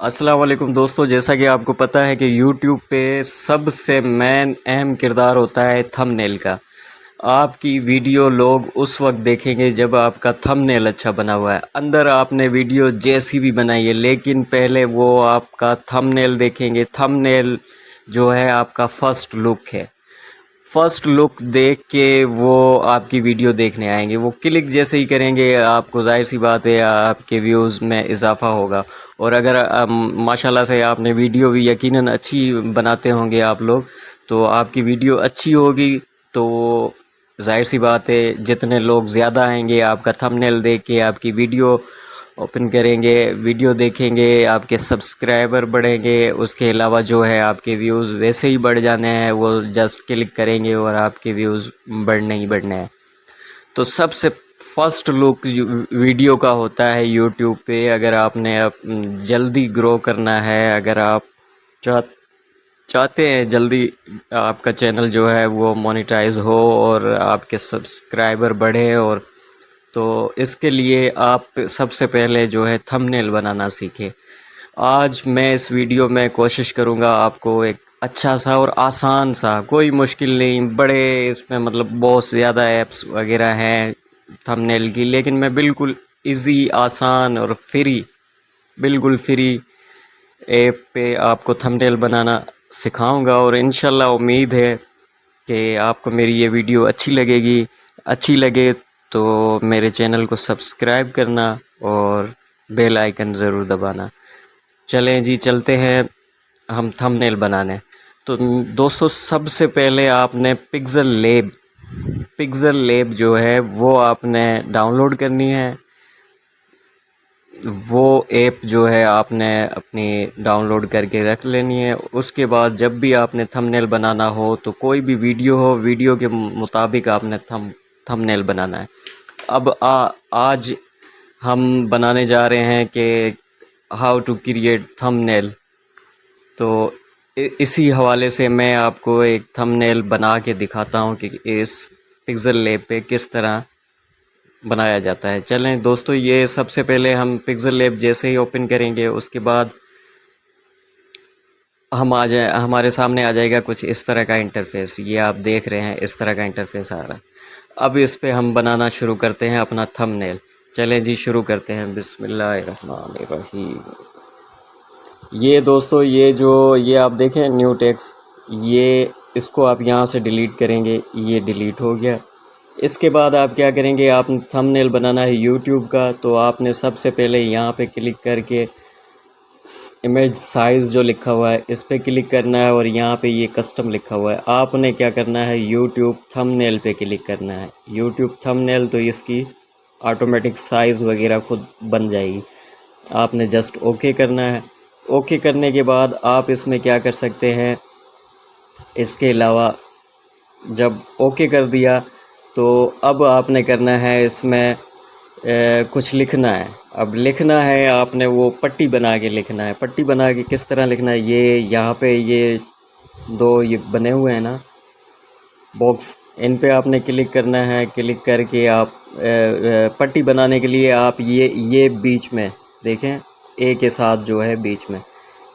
अस्सलाम वालेकुम दोस्तों, जैसा कि आपको पता है कि YouTube पे सबसे मेन अहम किरदार होता है थंबनेल का। आपकी वीडियो लोग उस वक्त देखेंगे जब आपका थंबनेल अच्छा बना हुआ है। अंदर आपने वीडियो जैसी भी बनाई है, लेकिन पहले वो आपका थंबनेल देखेंगे। थंबनेल जो है आपका फर्स्ट लुक है। फर्स्ट लुक देख के वो आपकी वीडियो देखने आएंगे। वो क्लिक जैसे ही करेंगे, आपको जाहिर सी बात है आपके व्यूज़ में इजाफा होगा। और अगर माशाल्लाह से आपने वीडियो भी यकीनन अच्छी बनाते होंगे आप लोग, तो आपकी वीडियो अच्छी होगी तो जाहिर सी बात है जितने लोग ज़्यादा आएंगे आपका थंबनेल देख के आपकी वीडियो ओपन करेंगे, वीडियो देखेंगे, आपके सब्सक्राइबर बढ़ेंगे। उसके अलावा जो है आपके व्यूज़ वैसे ही बढ़ जाने हैं, वो जस्ट क्लिक करेंगे और आपके व्यूज़ बढ़ने ही बढ़ने हैं। तो सबसे फर्स्ट लुक वीडियो का होता है यूट्यूब पे। अगर आपने जल्दी ग्रो करना है, अगर आप चाह चाहते हैं जल्दी आपका चैनल जो है वो मोनेटाइज हो और आपके सब्सक्राइबर बढ़े, और तो इसके लिए आप सबसे पहले जो है थंबनेल बनाना सीखें। आज मैं इस वीडियो में कोशिश करूंगा आपको एक अच्छा सा और आसान सा, कोई मुश्किल नहीं, बड़े इसमें मतलब बहुत ज़्यादा ऐप्स वगैरह हैं थंबनेल की, लेकिन मैं बिल्कुल इजी, आसान और फ्री, बिल्कुल फ्री ऐप पे आपको थंबनेल बनाना सिखाऊंगा। और इंशाल्लाह उम्मीद है कि आपको मेरी ये वीडियो अच्छी लगेगी। अच्छी लगे तो मेरे चैनल को सब्सक्राइब करना और बेल आइकन ज़रूर दबाना। चलें जी, चलते हैं हम थंबनेल बनाने। तो दोस्तों, सबसे पहले आपने पिक्सल लैब जो है वो आपने डाउनलोड करनी है। वो ऐप जो है आपने अपनी डाउनलोड करके रख लेनी है। उसके बाद जब भी आपने थंबनेल बनाना हो, तो कोई भी वीडियो हो, वीडियो के मुताबिक आपने थंबनेल बनाना है। अब आज हम बनाने जा रहे हैं कि हाउ टू क्रिएट थंबनेल। तो इसी हवाले से मैं आपको एक थंबनेल बना के दिखाता हूँ कि इस पिक्सल लैब पे किस तरह बनाया जाता है। चलें दोस्तों, ये सबसे पहले हम पिक्सल लैब जैसे ही ओपन करेंगे, उसके बाद हमारे सामने आ जाएगा कुछ इस तरह का इंटरफेस। ये आप देख रहे हैं, इस तरह का इंटरफेस आ रहा है। अब इस पे हम बनाना शुरू करते हैं अपना थंबनेल। चलें जी, शुरू करते हैं। बिस्मिल्लाहिर्रहमानिर्रहीम। ये दोस्तों, ये आप देखें न्यू टेक्स्ट, ये इसको आप यहाँ से डिलीट करेंगे। ये डिलीट हो गया। इसके बाद आप क्या करेंगे, आप थंबनेल बनाना है यूट्यूब का, तो आपने सबसे पहले यहाँ पे क्लिक करके इमेज साइज़ जो लिखा हुआ है इस पे क्लिक करना है, और यहाँ पे ये कस्टम लिखा हुआ है। आपने क्या करना है, यूट्यूब थंबनेल पे क्लिक करना है। यूट्यूब थंबनेल, तो इसकी ऑटोमेटिक साइज़ वगैरह खुद बन जाएगी। आपने जस्ट ओके करना है। ओके करने के बाद आप इसमें क्या कर सकते हैं, इसके अलावा जब ओके कर दिया तो अब आपने करना है इसमें कुछ लिखना है। अब लिखना है, आपने वो पट्टी बना के लिखना है। पट्टी बना के किस तरह लिखना है, ये यहाँ पे ये दो ये बने हुए हैं ना बॉक्स, इन पे आपने क्लिक करना है। क्लिक करके आप पट्टी बनाने के लिए आप ये बीच में देखें, ए के साथ जो है बीच में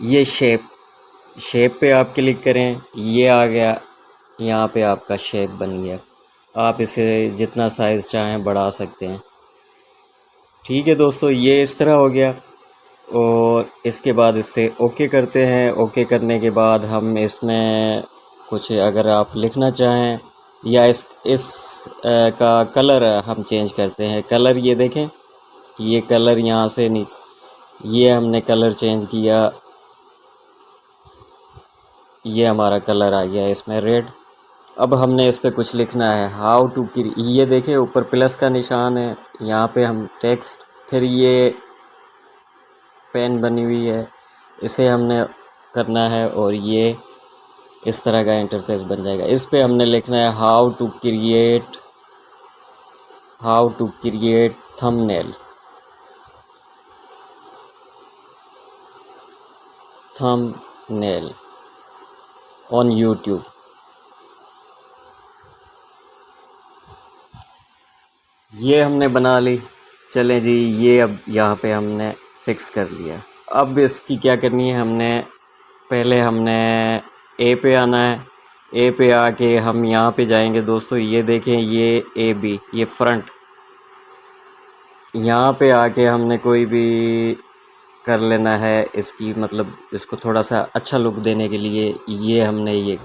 ये शेप पे आप क्लिक करें। ये आ गया, यहाँ पे आपका शेप बन गया। आप इसे जितना साइज़ चाहें बढ़ा सकते हैं। ठीक है दोस्तों, ये इस तरह हो गया। और इसके बाद इससे ओके करते हैं। ओके करने के बाद हम इसमें कुछ अगर आप लिखना चाहें, या इस का कलर हम चेंज करते हैं। कलर ये देखें, ये कलर यहाँ से नहीं, ये हमने कलर चेंज किया। ये हमारा कलर आ गया इसमें रेड। अब हमने इस पे कुछ लिखना है, हाउ टू ये देखें ऊपर प्लस का निशान है, यहाँ पे हम टेक्स्ट, फिर ये पेन बनी हुई है, इसे हमने करना है, और ये इस तरह का इंटरफेस बन जाएगा। इस पे हमने लिखना है how to create thumbnail thumbnail on YouTube. ये हमने बना ली। चलें जी, ये अब यहाँ पे हमने फिक्स कर लिया। अब इसकी क्या करनी है, पहले हमने ए पे आना है। ए पे आके हम यहाँ पे जाएंगे दोस्तों, ये देखें, ये ए बी, ये फ्रंट। यहाँ पे आके हमने कोई भी कर लेना है इसकी, मतलब इसको थोड़ा सा अच्छा लुक देने के लिए। ये हमने ये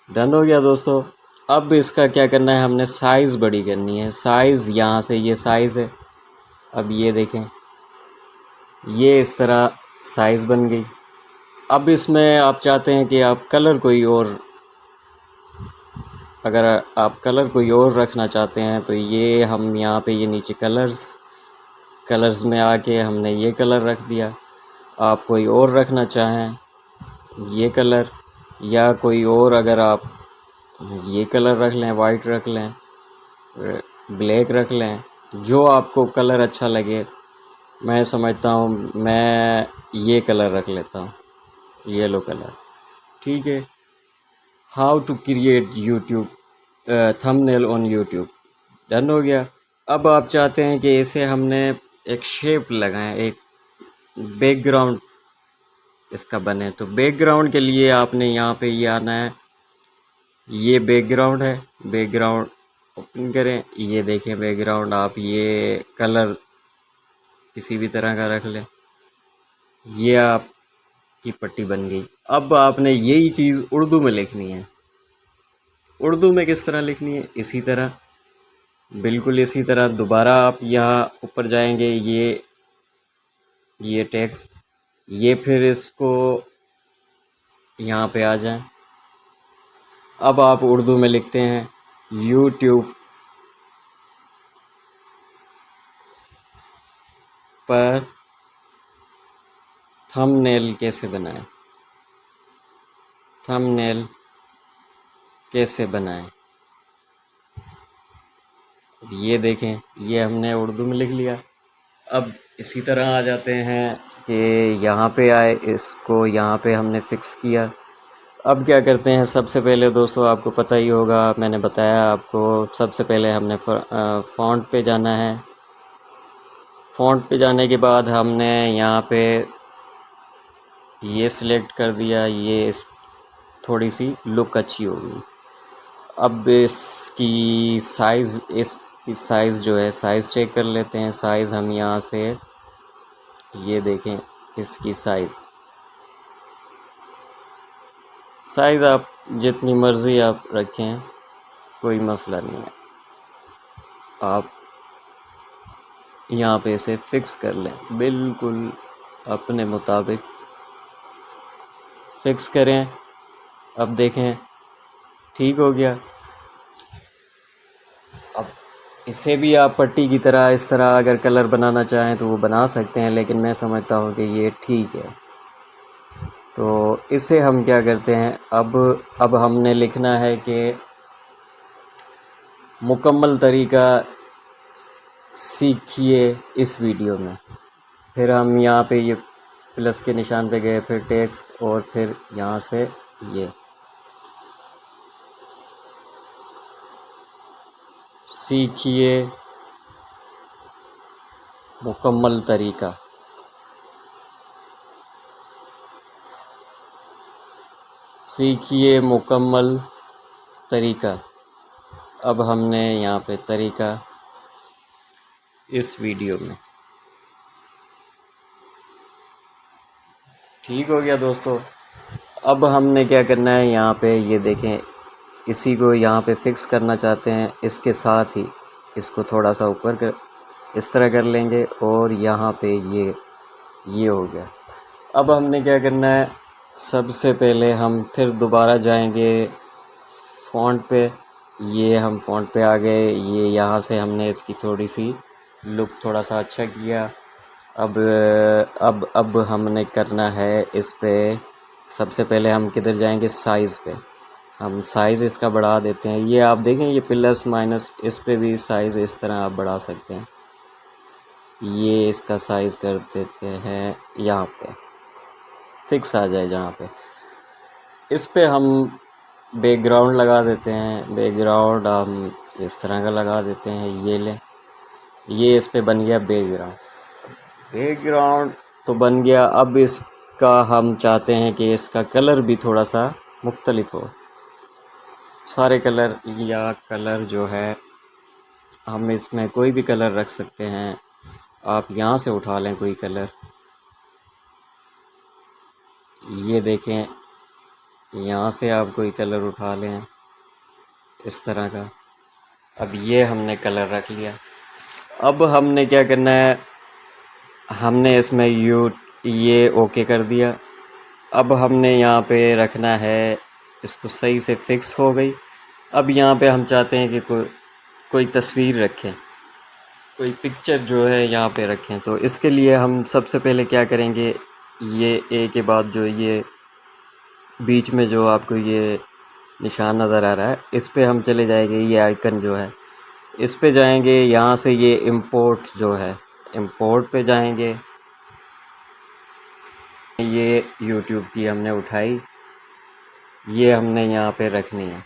डन हो गया दोस्तों। अब इसका क्या करना है, हमने साइज़ बड़ी करनी है। साइज़ यहाँ से, ये साइज़ है। अब ये देखें, ये इस तरह साइज़ बन गई। अब इसमें आप चाहते हैं कि आप कलर कोई और, अगर आप कलर कोई और रखना चाहते हैं तो ये हम यहाँ पे, ये नीचे कलर्स में आके हमने ये कलर रख दिया। आप कोई और रखना चाहें ये कलर, या कोई और अगर आप ये कलर रख लें, वाइट रख लें, ब्लैक रख लें, जो आपको कलर अच्छा लगे। मैं समझता हूँ मैं ये कलर रख लेता हूँ, येलो कलर। ठीक है। How to create YouTube thumbnail on YouTube, done हो गया। अब आप चाहते हैं कि इसे हमने एक शेप लगाएं, एक बैकग्राउंड इसका बने, तो बैकग्राउंड के लिए आपने यहाँ पे ये आना है। ये बैकग्राउंड है, बैकग्राउंड ओपन करें। ये देखें बैकग्राउंड, आप ये कलर किसी भी तरह का रख लें। ये आपकी पट्टी बन गई। अब आपने यही चीज़ उर्दू में लिखनी है। उर्दू में किस तरह लिखनी है, इसी तरह, बिल्कुल इसी तरह। दोबारा आप यहाँ ऊपर जाएंगे, ये टेक्स्ट, ये फिर इसको यहाँ पे आ जाएं। अब आप उर्दू में लिखते हैं यूट्यूब पर थंबनेल कैसे बनाएं, थंबनेल कैसे बनाएं। ये देखें, ये हमने उर्दू में लिख लिया। अब इसी तरह आ जाते हैं कि यहाँ पे आए, इसको यहाँ पे हमने फ़िक्स किया। अब क्या करते हैं, सबसे पहले दोस्तों आपको पता ही होगा, मैंने बताया आपको, सबसे पहले हमने फ़ॉन्ट पे जाना है। फ़ॉन्ट पे जाने के बाद हमने यहाँ पे ये सिलेक्ट कर दिया, ये थोड़ी सी लुक अच्छी होगी। अब इसकी साइज़ जो है, साइज़ चेक कर लेते हैं। साइज़ हम यहाँ से, ये देखें, इसकी साइज़ आप जितनी मर्ज़ी आप रखें, कोई मसला नहीं है। आप यहाँ पे इसे फ़िक्स कर लें, बिल्कुल अपने मुताबिक फ़िक्स करें। अब देखें, ठीक हो गया। अब इसे भी आप पट्टी की तरह, इस तरह अगर कलर बनाना चाहें तो वो बना सकते हैं, लेकिन मैं समझता हूँ कि ये ठीक है। तो इसे हम क्या करते हैं, अब हमने लिखना है कि मुकम्मल तरीका सीखिए इस वीडियो में। फिर हम यहाँ पे ये प्लस के निशान पे गए, फिर टेक्स्ट, और फिर यहाँ से ये सीखिए मुकम्मल तरीका, सीखिए मुकम्मल तरीका। अब हमने यहाँ पे तरीका इस वीडियो में, ठीक हो गया दोस्तों। अब हमने क्या करना है, यहाँ पे ये देखें, इसी को यहाँ पे फ़िक्स करना चाहते हैं, इसके साथ ही इसको थोड़ा सा ऊपर कर, इस तरह कर लेंगे, और यहाँ पे ये हो गया। अब हमने क्या करना है, सबसे पहले हम फिर दोबारा जाएंगे फ़ॉन्ट पे। ये हम फ़ॉन्ट पे आ गए, ये यहाँ से हमने इसकी थोड़ी सी लुक थोड़ा सा अच्छा किया। अब हमने करना है इस पे, सबसे पहले हम किधर जाएंगे, साइज़ पे। हम साइज़ इसका बढ़ा देते हैं। ये आप देखें, ये प्लस माइनस, इस पे भी साइज़ इस तरह आप बढ़ा सकते हैं। ये इसका साइज़ कर देते हैं, यहाँ पे फ़िक्स आ जाए जहाँ पे। इस पे हम बैकग्राउंड लगा देते हैं। बैकग्राउंड हम इस तरह का लगा देते हैं, ये लें, ये इस पे बन गया बैकग्राउंड। बैकग्राउंड तो बन गया। अब इसका हम चाहते हैं कि इसका कलर भी थोड़ा सा मुख्तलिफ हो। सारे कलर या कलर जो है हम इसमें कोई भी कलर रख सकते हैं। आप यहाँ से उठा लें कोई कलर, ये देखें, यहाँ से आप कोई कलर उठा लें इस तरह का। अब ये हमने कलर रख लिया। अब हमने क्या करना है, हमने इसमें ये ओके कर दिया। अब हमने यहाँ पे रखना है, इसको सही से फिक्स हो गई। अब यहाँ पे हम चाहते हैं कि कोई तस्वीर रखें, कोई पिक्चर जो है यहाँ पे रखें। तो इसके लिए हम सबसे पहले क्या करेंगे, ये ए के बाद जो ये बीच में जो आपको ये निशान नज़र आ रहा है, इस पे हम चले जाएंगे। ये आइकन जो है इस पे जाएंगे। यहाँ से ये इंपोर्ट जो है, इंपोर्ट पे जाएंगे। ये यूट्यूब की हमने उठाई, ये हमने यहाँ पे रखनी है।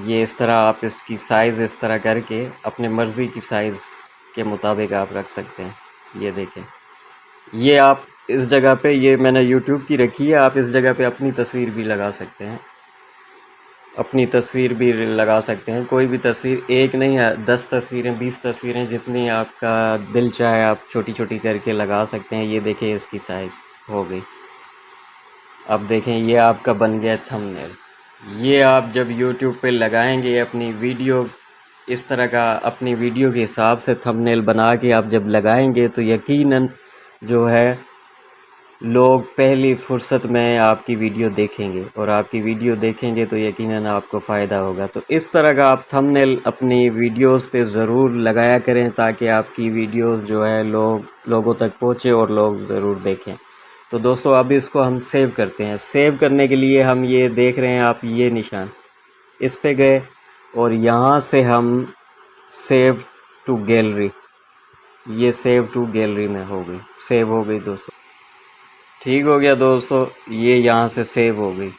ये इस तरह आप इसकी साइज़ इस तरह करके अपने मर्ज़ी की साइज़ के मुताबिक आप रख सकते हैं। ये देखें, ये आप इस जगह पे, ये मैंने यूट्यूब की रखी है, आप इस जगह पे अपनी तस्वीर भी लगा सकते हैं। अपनी तस्वीर भी लगा सकते हैं, कोई भी तस्वीर, एक नहीं है 10 तस्वीरें 20 तस्वीरें, जितनी आपका दिल चाहे आप छोटी छोटी करके लगा सकते हैं। ये देखें इसकी साइज़ हो गई। अब देखें ये आपका बन गया थंबनेल। ये आप जब YouTube पे लगाएंगे अपनी वीडियो, इस तरह का अपनी वीडियो के हिसाब से थंबनेल बना के आप जब लगाएंगे तो यकीनन जो है लोग पहली फुर्सत में आपकी वीडियो देखेंगे, और आपकी वीडियो देखेंगे तो यकीनन आपको फ़ायदा होगा। तो इस तरह का आप थंबनेल अपनी वीडियोस पे ज़रूर लगाया करें, ताकि आपकी वीडियोस जो है लोगों तक पहुँचे और लोग ज़रूर देखें। तो दोस्तों अब इसको हम सेव करते हैं। सेव करने के लिए हम ये देख रहे हैं आप, ये निशान इस पे गए और यहाँ से हम सेव टू गैलरी, ये सेव टू गैलरी में हो गई, सेव हो गई दोस्तों। ठीक हो गया दोस्तों, ये यहाँ से सेव हो गई।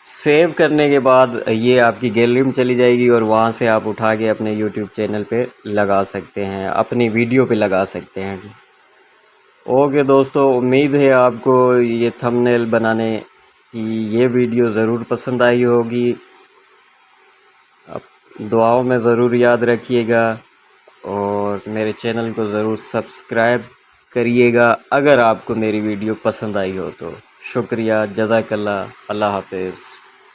सेव करने के बाद ये आपकी गैलरी में चली जाएगी और वहाँ से आप उठा के अपने YouTube चैनल पे लगा सकते हैं, अपनी वीडियो पे लगा सकते हैं। ओके दोस्तों, उम्मीद है आपको ये थंबनेल बनाने की ये वीडियो ज़रूर पसंद आई होगी। अब दुआओं में ज़रूर याद रखिएगा और मेरे चैनल को ज़रूर सब्सक्राइब करिएगा अगर आपको मेरी वीडियो पसंद आई हो तो। शुक्रिया, जज़ाकल्लाह, अल्लाह हाफ़िज़।